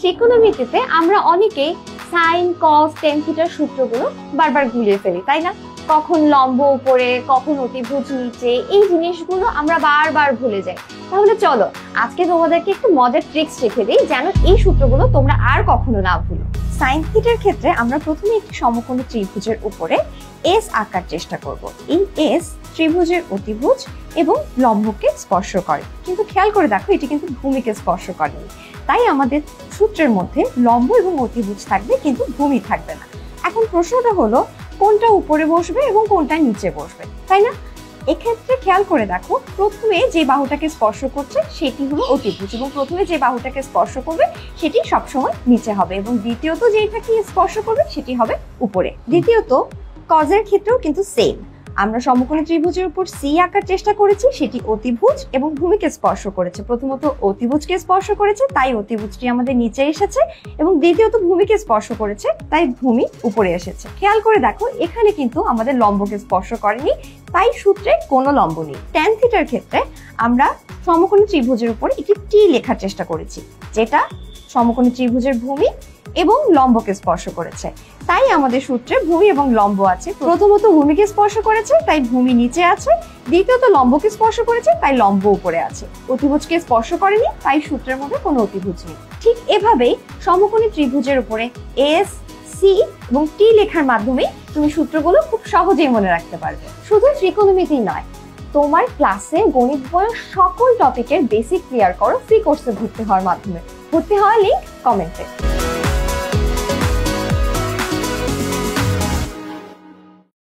ত্রিকোণমিতিতে আমরা অনেকেই সাইন কস টেন থিটার সূত্রগুলো বারবার গুলিয়ে ফেলি, তাই না? কখন লম্ব উপরে, কখন অতিভুজ নিচে, এই জিনিসগুলো আমরা বারবার ভুলে যাই। তাহলে চলো আজকে তোমাদেরকে একটু মজার ট্রিক্স শিখে দিই যেন এই সূত্রগুলো তোমরা আর কখনো না ভুলো। সাইন থিটার ক্ষেত্রে আমরা প্রথমে একটি সমকোণী ত্রিভুজের উপরে এস আঁকার চেষ্টা করব। এই এস ত্রিভুজের অতিভুজ এবং লম্বকে স্পর্শ করে, কিন্তু খেয়াল করে দেখো এটি কিন্তু ভূমিকে স্পর্শ করেনি। তাই আমাদের সূত্রের মধ্যে লম্ব এবং অতিভুজ থাকবে কিন্তু ভূমি থাকবে না। এখন প্রশ্নটা হলো কোনটা উপরে বসবে এবং কোনটা নিচে বসবে, তাই না? এক্ষেত্রে খেয়াল করে দেখো প্রথমে যে বাহুটাকে স্পর্শ করছে সেটি হলো অতিভুজ এবং প্রথমে যে বাহুটাকে স্পর্শ করবে সেটি সবসময় নিচে হবে এবং দ্বিতীয়ত যেটাকে স্পর্শ করবে সেটি হবে উপরে। দ্বিতীয়ত কজের ক্ষেত্রেও কিন্তু সেম, আমরা সমকোণী ত্রিভুজের উপর সি আঁকার চেষ্টা করেছি, সেটি অতিভুজ এবং ভূমিকে স্পর্শ করেছে। প্রথমত অতিভুজকে স্পর্শ করেছে তাই অতিভুজটি আমাদের নিচে এসেছে এবং দ্বিতীয়ত ভূমিকে স্পর্শ করেছে তাই ভূমি উপরে এসেছে। খেয়াল করে দেখো এখানে কিন্তু আমাদের লম্বকে স্পর্শ করেনি, তাই সূত্রে কোনো লম্ব নেই। ট্যান থিটার ক্ষেত্রে আমরা সমকোণী ত্রিভুজের উপর একটি টি লেখার চেষ্টা করেছি যেটা সমকোণী ত্রিভুজের ভূমি এবং লম্বকে স্পর্শ করেছে, তাই আমাদের সূত্রে ভূমি এবং লম্ব আছে। প্রথমত ভূমিকে স্পর্শ করেছে তাই ভূমি নিচে আছে, দ্বিতীয়ত লম্বকে স্পর্শ করেছে তাই লম্ব উপরে আছে। অতিভুজকে স্পর্শ করেনি তাই সূত্রের মধ্যে কোনো অতিভুজ নেই। ঠিক এভাবেই সমকোণী ত্রিভুজের উপরে এস, সি এবং টি লেখার মাধ্যমে তুমি সূত্রগুলো খুব সহজেই মনে রাখতে পারবে। শুধু ত্রিকোণমিতি নয়, তোমার ক্লাসে গণিত বইয়ের সকল টপিকের বেসিক ক্লিয়ার করো ফ্রি কোর্সে ভর্তি হওয়ার মাধ্যমে। ভর্তি হওয়ার লিংক কমেন্টে।